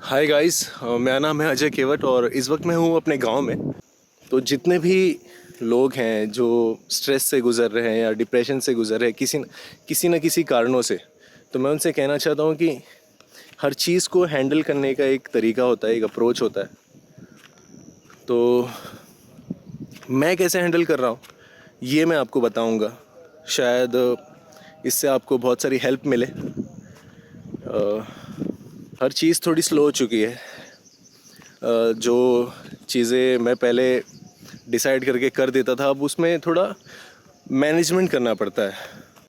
Hi guys, मेरा नाम है अजय केवट और इस वक्त मैं हूँ अपने गांव में। तो जितने भी लोग हैं जो स्ट्रेस से गुज़र रहे हैं या डिप्रेशन से गुज़र रहे हैं किसी न किसी कारणों से, तो मैं उनसे कहना चाहता हूँ कि हर चीज़ को हैंडल करने का एक तरीका होता है, एक अप्रोच होता है। तो मैं कैसे हैंडल कर रहा हूँ ये मैं आपको बताऊँगा। शायद इससे आपको बहुत सारी हेल्प मिले। हर चीज़ थोड़ी स्लो हो चुकी है। जो चीज़ें मैं पहले डिसाइड करके कर देता था, अब उसमें थोड़ा मैनेजमेंट करना पड़ता है।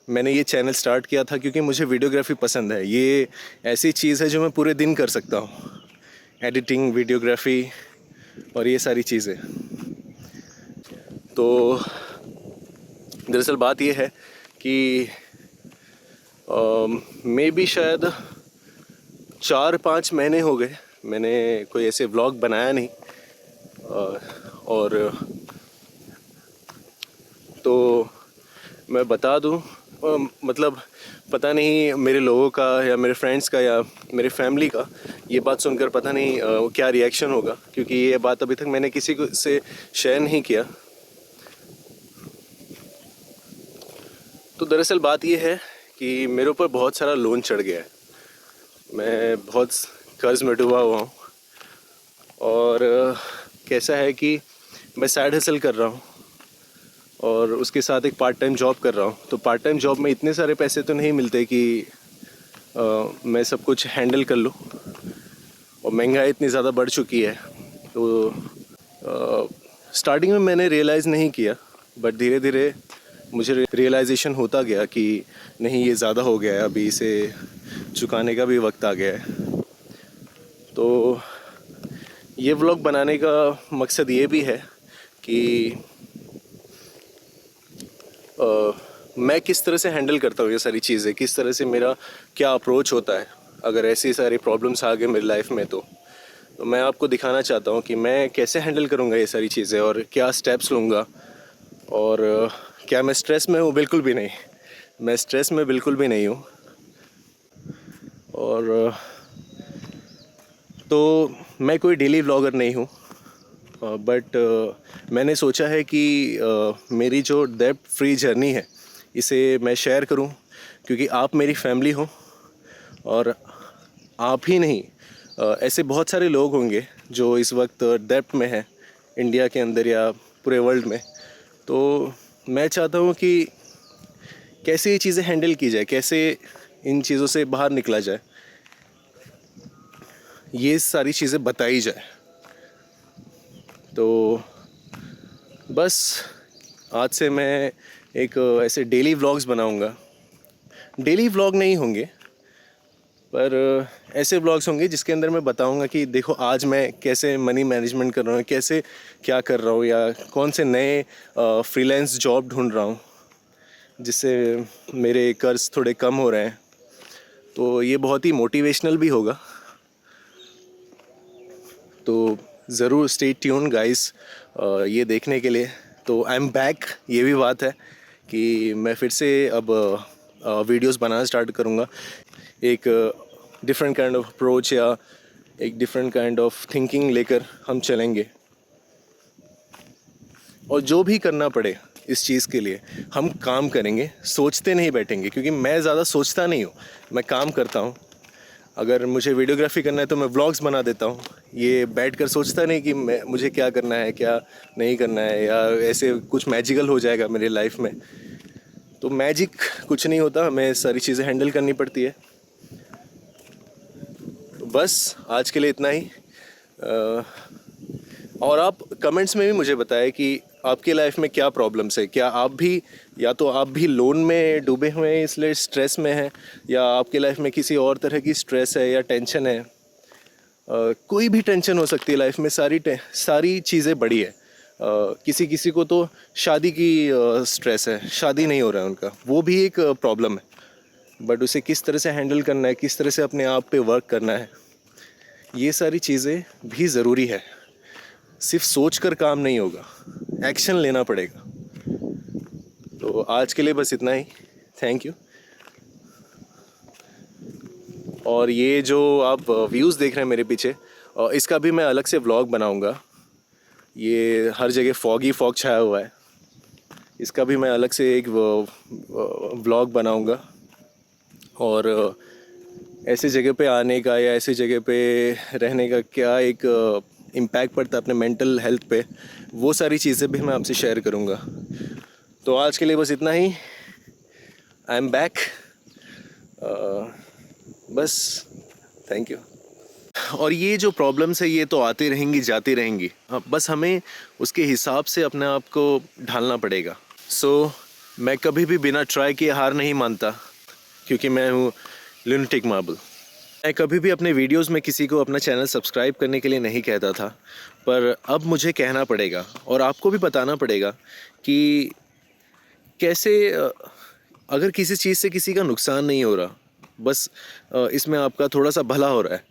मैंने ये चैनल स्टार्ट किया था क्योंकि मुझे वीडियोग्राफी पसंद है। ये ऐसी चीज़ है जो मैं पूरे दिन कर सकता हूँ, एडिटिंग, वीडियोग्राफी और ये सारी चीज़ें। तो दरअसल बात ये है कि मे बी शायद 4-5 महीने हो गए मैंने कोई ऐसे व्लॉग बनाया नहीं। और तो मैं बता दूं, मतलब पता नहीं मेरे लोगों का या मेरे फ्रेंड्स का या मेरे फैमिली का ये बात सुनकर पता नहीं क्या रिएक्शन होगा, क्योंकि ये बात अभी तक मैंने किसी को से शेयर नहीं किया। तो दरअसल बात ये है कि मेरे ऊपर बहुत सारा लोन चढ़ गया है। मैं बहुत कर्ज में डूबा हुआ हूँ। और कैसा है कि मैं साइड हसल कर रहा हूँ और उसके साथ एक पार्ट टाइम जॉब कर रहा हूँ। तो पार्ट टाइम जॉब में इतने सारे पैसे तो नहीं मिलते कि मैं सब कुछ हैंडल कर लूँ, और महंगाई इतनी ज़्यादा बढ़ चुकी है। तो स्टार्टिंग में मैंने रियलाइज़ नहीं किया, बट धीरे धीरे मुझे रियलाइजेशन होता गया कि नहीं, ये ज़्यादा हो गया है, अभी इसे चुकाने का भी वक्त आ गया है। तो ये व्लॉग बनाने का मकसद ये भी है कि मैं किस तरह से हैंडल करता हूँ ये सारी चीज़ें, किस तरह से मेरा क्या अप्रोच होता है अगर ऐसी सारी प्रॉब्लम्स आ गए मेरी लाइफ में। तो मैं आपको दिखाना चाहता हूँ कि मैं कैसे हैंडल करूँगा ये सारी चीज़ें और क्या स्टेप्स लूँगा। और क्या मैं स्ट्रेस में हूँ? बिल्कुल भी नहीं। मैं स्ट्रेस में बिल्कुल भी नहीं हूँ। और तो मैं कोई डेली व्लॉगर नहीं हूँ, बट मैंने सोचा है कि मेरी जो डेब्ट फ्री जर्नी है इसे मैं शेयर करूं, क्योंकि आप मेरी फैमिली हो। और आप ही नहीं, ऐसे बहुत सारे लोग होंगे जो इस वक्त डेब्ट में हैं, इंडिया के अंदर या पूरे वर्ल्ड में। तो मैं चाहता हूं कि कैसे ये चीज़ें हैंडल की जाए, कैसे इन चीज़ों से बाहर निकला जाए, ये सारी चीज़ें बताई जाए। तो बस आज से मैं एक ऐसे डेली व्लॉग्स बनाऊंगा। डेली व्लॉग नहीं होंगे, पर ऐसे व्लॉग्स होंगे जिसके अंदर मैं बताऊंगा कि देखो आज मैं कैसे मनी मैनेजमेंट कर रहा हूँ, कैसे क्या कर रहा हूँ, या कौन से नए फ्रीलांस जॉब ढूंढ रहा हूँ जिससे मेरे कर्ज थोड़े कम हो रहे हैं। तो ये बहुत ही मोटिवेशनल भी होगा। तो ज़रूर स्टे ट्यून गाइस ये देखने के लिए। तो आई एम बैक, ये भी बात है कि मैं फिर से अब वीडियोस बनाना स्टार्ट करूँगा। एक डिफरेंट काइंड ऑफ अप्रोच या एक डिफरेंट काइंड ऑफ थिंकिंग लेकर हम चलेंगे, और जो भी करना पड़े इस चीज़ के लिए हम काम करेंगे, सोचते नहीं बैठेंगे, क्योंकि मैं ज़्यादा सोचता नहीं हूँ, मैं काम करता हूँ। अगर मुझे वीडियोग्राफी करना है तो मैं व्लॉग्स बना देता हूँ। ये बैठ कर सोचता नहीं कि मुझे क्या करना है, क्या नहीं करना है, या ऐसे कुछ मैजिकल हो जाएगा मेरी लाइफ में। तो मैजिक कुछ नहीं होता, हमें सारी चीज़ें हैंडल करनी पड़ती है। तो बस आज के लिए इतना ही। और आप कमेंट्स में भी मुझे बताएं कि आपकी लाइफ में क्या प्रॉब्लम्स है। क्या आप भी, या तो आप भी लोन में डूबे हुए हैं इसलिए स्ट्रेस में हैं, या आपकी लाइफ में किसी और तरह की स्ट्रेस है या टेंशन है। कोई भी टेंशन हो सकती है लाइफ में, सारी चीज़ें बड़ी है। किसी किसी को तो शादी की स्ट्रेस है, शादी नहीं हो रहा है उनका, वो भी एक प्रॉब्लम है। बट उसे किस तरह से हैंडल करना है, किस तरह से अपने आप पे वर्क करना है, ये सारी चीज़ें भी ज़रूरी है। सिर्फ सोच कर काम नहीं होगा, एक्शन लेना पड़ेगा। तो आज के लिए बस इतना ही। Thank you. और ये जो आप व्यूज़ देख रहे हैं मेरे पीछे, इसका भी मैं अलग से व्लॉग बनाऊंगा। ये हर जगह फॉग छाया हुआ है, इसका भी मैं अलग से एक व्लॉग बनाऊंगा। और ऐसी जगह पे आने का या ऐसी जगह पे रहने का क्या एक इम्पैक्ट पड़ता है अपने मेंटल हेल्थ पे, वो सारी चीज़ें भी मैं आपसे शेयर करूंगा। तो आज के लिए बस इतना ही। I am back. बस, थैंक यू। और ये जो प्रॉब्लम्स है ये तो आती रहेंगी जाती रहेंगी, बस हमें उसके हिसाब से अपने आप को ढालना पड़ेगा। मैं कभी भी बिना ट्राई किए हार नहीं मानता, क्योंकि मैं हूँ लुनेटिक मार्बल। मैं कभी भी अपने वीडियोस में किसी को अपना चैनल सब्सक्राइब करने के लिए नहीं कहता था, पर अब मुझे कहना पड़ेगा और आपको भी बताना पड़ेगा कि कैसे अगर किसी चीज़ से किसी का नुकसान नहीं हो रहा, बस इसमें आपका थोड़ा सा भला हो रहा है,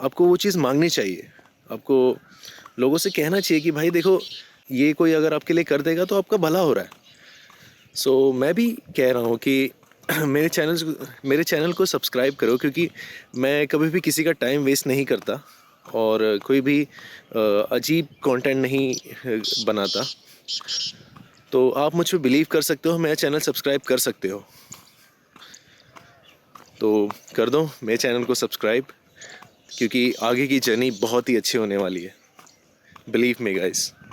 आपको वो चीज़ मांगनी चाहिए। आपको लोगों से कहना चाहिए कि भाई देखो, ये कोई अगर आपके लिए कर देगा तो आपका भला हो रहा है। मैं भी कह रहा हूँ कि मेरे चैनल को सब्सक्राइब करो, क्योंकि मैं कभी भी किसी का टाइम वेस्ट नहीं करता और कोई भी अजीब कंटेंट नहीं बनाता। तो आप मुझ पर बिलीव कर सकते हो, मेरा चैनल सब्सक्राइब कर सकते हो, तो कर दो मेरे चैनल को सब्सक्राइब, क्योंकि आगे की जर्नी बहुत ही अच्छी होने वाली है। Believe me guys.